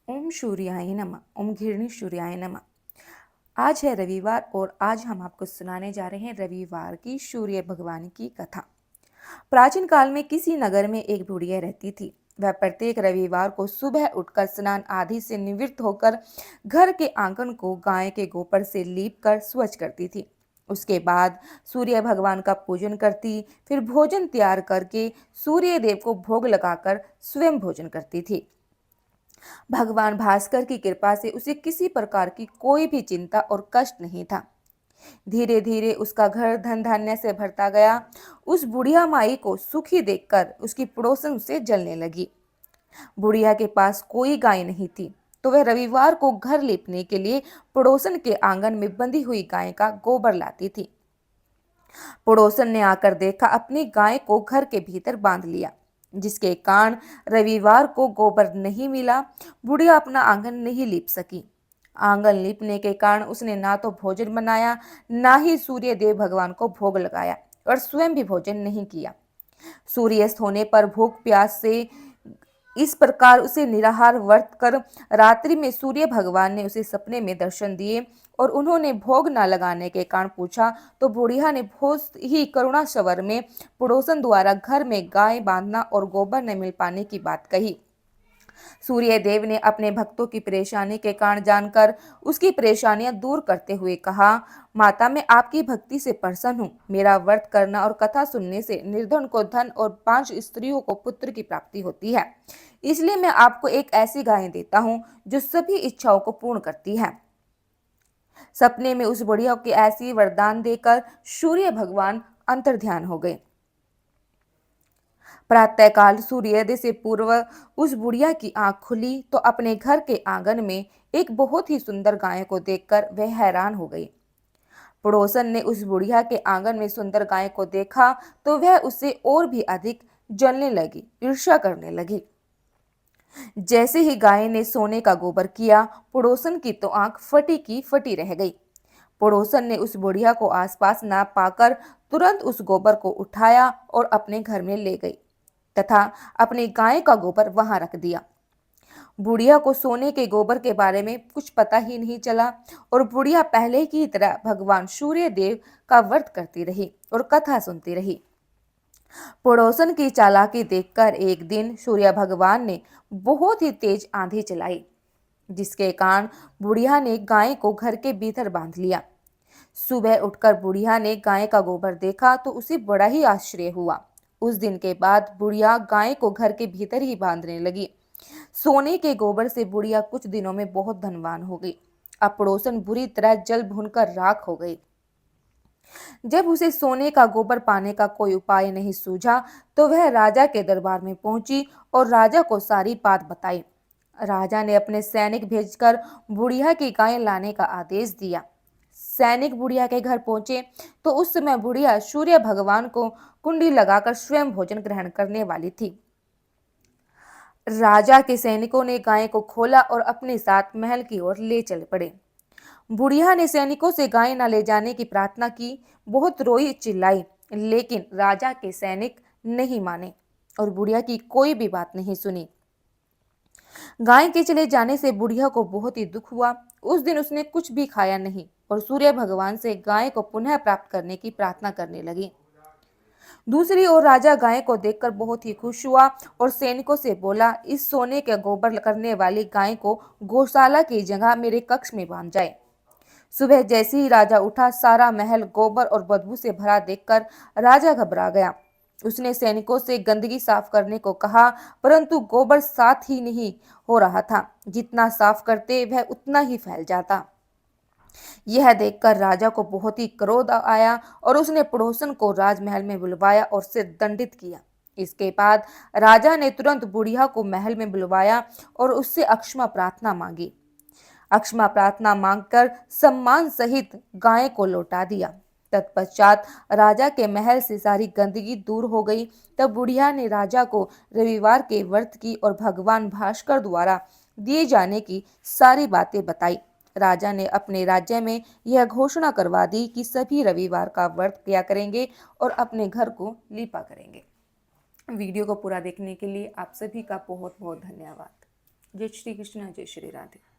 ओम सूर्याय नमः। ओम घृणी सूर्याय नमः। आज है रविवार और आज हम आपको सुनाने जा रहे हैं रविवार की सूर्य भगवान की कथा। प्राचीन काल में किसी नगर में एक बुढ़िया रहती थी। वह प्रत्येक रविवार को सुबह उठकर स्नान आदि से निवृत्त होकर घर के आंगन को गाय के गोबर से लीप कर स्वच्छ करती थी। उसके बाद सूर्य भगवान का पूजन करती, फिर भोजन तैयार करके सूर्य देव को भोग लगाकर स्वयं भोजन करती थी। भगवान भास्कर की कृपा से उसे किसी प्रकार की कोई भी चिंता और कष्ट नहीं था। धीरे धीरे उसका घर धन धान्य से भरता गया। उस बुढ़िया माई को सुखी देखकर उसकी पड़ोसन उसे जलने लगी। बुढ़िया के पास कोई गाय नहीं थी, तो वह रविवार को घर लीपने के लिए पड़ोसन के आंगन में बंधी हुई गाय का गोबर लाती थी। पड़ोसन ने आकर देखा, अपनी गाय को घर के भीतर बांध लिया, जिसके कारण रविवार को गोबर नहीं मिला। बुढ़िया अपना आंगन नहीं लीप सकी। आंगन लीपने के कारण उसने ना तो भोजन बनाया, ना ही सूर्य देव भगवान को भोग लगाया और स्वयं भी भोजन नहीं किया। सूर्यास्त होने पर भूख प्यास से इस प्रकार उसे निराहार व्रत कर रात्रि में सूर्य भगवान ने उसे सपने में दर्शन दिए और उन्होंने भोग न लगाने के कारण पूछा, तो बुढ़िया ने बहुत ही करुणा स्वर में पड़ोसन द्वारा घर में गाय बांधना और गोबर न मिल पाने की बात कही। सूर्य देव ने अपने भक्तों की परेशानी के कारण जानकर उसकी परेशानियां दूर करते हुए कहा, माता मैं आपकी भक्ति से प्रसन्न हूँ। मेरा व्रत करना और कथा सुनने से निर्धन को धन और 5 स्त्रियों को पुत्र की प्राप्ति होती है। इसलिए मैं आपको एक ऐसी गाय देता हूँ जो सभी इच्छाओं को पूर्ण करती है। सपने में उस बुढ़िया को ऐसी वरदान देकर सूर्य भगवान अंतर्ध्यान हो गए। प्रातःकाल सूर्योदय से पूर्व उस बुढ़िया की आंख खुली तो अपने घर के आंगन में एक बहुत ही सुंदर गाय को देखकर वह हैरान हो गई। पड़ोसन ने उस बुढ़िया के आंगन में सुंदर गाय को देखा तो वह उससे और भी अधिक जलने लगी, ईर्ष्या करने लगी। जैसे ही गाय ने सोने का गोबर किया, पड़ोसन की तो आंख फटी की फटी रह गई। पड़ोसन ने उस बुढ़िया को आसपास ना पाकर तुरंत उस गोबर को उठाया और अपने घर में ले गई तथा अपनी गाय का गोबर वहां रख दिया। बुढ़िया को सोने के गोबर के बारे में कुछ पता ही नहीं चला और बुढ़िया पहले की तरह भगवान सूर्य देव का व्रत करती रही और कथा सुनती रही। पड़ोसन की चालाकी देखकर एक दिन सूर्य भगवान ने बहुत ही तेज आंधी चलाई, जिसके कारण बुढ़िया ने गाय को घर के भीतर बांध लिया। सुबह उठकर बुढ़िया ने गाय का गोबर देखा तो उसे बड़ा ही आश्चर्य हुआ। उस दिन के बाद बुढ़िया गाय को घर के भीतर ही बांधने लगी। सोने के गोबर से बुढ़िया कुछ दिनों में बहुत धनवान हो गई। अब पड़ोसन बुरी तरह जल भूनकर राख हो गई। जब उसे सोने का गोबर पाने का कोई उपाय नहीं सूझा तो वह राजा के दरबार में पहुंची और राजा को सारी बात बताई। राजा ने अपने सैनिक भेजकर बुढ़िया की गाय लाने का आदेश दिया। सैनिक बुढ़िया के घर पहुंचे तो उस समय बुढ़िया सूर्य भगवान को कुंडी लगाकर स्वयं भोजन ग्रहण करने वाली थी। राजा के सैनिकों ने गाय को खोला और अपने साथ महल की ओर ले चल पड़े। बुढ़िया ने सैनिकों से गाय न ले जाने की प्रार्थना की, बहुत रोई चिल्लाई, लेकिन राजा के सैनिक नहीं माने और बुढ़िया की कोई भी बात नहीं सुनी। गाय के चले जाने से बुढ़िया को बहुत ही दुख हुआ। उस दिन उसने कुछ भी खाया नहीं और सूर्य भगवान से गाय को पुनः प्राप्त करने की प्रार्थना करने लगी। दूसरी ओर राजा गाय को देखकर बहुत ही खुश हुआ और सैनिकों से बोला, इस सोने के गोबर करने वाली गाय को गौशाला की जगह मेरे कक्ष में बांध जाए। सुबह जैसे ही राजा उठा, सारा महल गोबर और बदबू से भरा देखकर राजा घबरा गया। उसने सैनिकों से गंदगी साफ करने को कहा, परंतु गोबर साथ ही नहीं हो रहा था। जितना साफ करते वह उतना ही फैल जाता। यह देखकर राजा को बहुत ही क्रोध आया और उसने पड़ोसन को राजमहल में बुलवाया और उसे दंडित किया। इसके बाद राजा ने तुरंत बुढ़िया को महल में बुलवाया और उससे अक्षमा प्रार्थना मांगी। अक्षमा प्रार्थना मांगकर सम्मान सहित गाय को लौटा दिया। तत्पश्चात राजा के महल से सारी गंदगी दूर हो गई। तब बुढ़िया ने राजा को रविवार के व्रत की और भगवान भास्कर द्वारा दिए जाने की सारी बातें बताई। राजा ने अपने राज्य में यह घोषणा करवा दी कि सभी रविवार का व्रत किया करेंगे और अपने घर को लीपा करेंगे। वीडियो को पूरा देखने के लिए आप सभी का बहुत बहुत धन्यवाद। जय श्री कृष्ण, जय श्री राधे।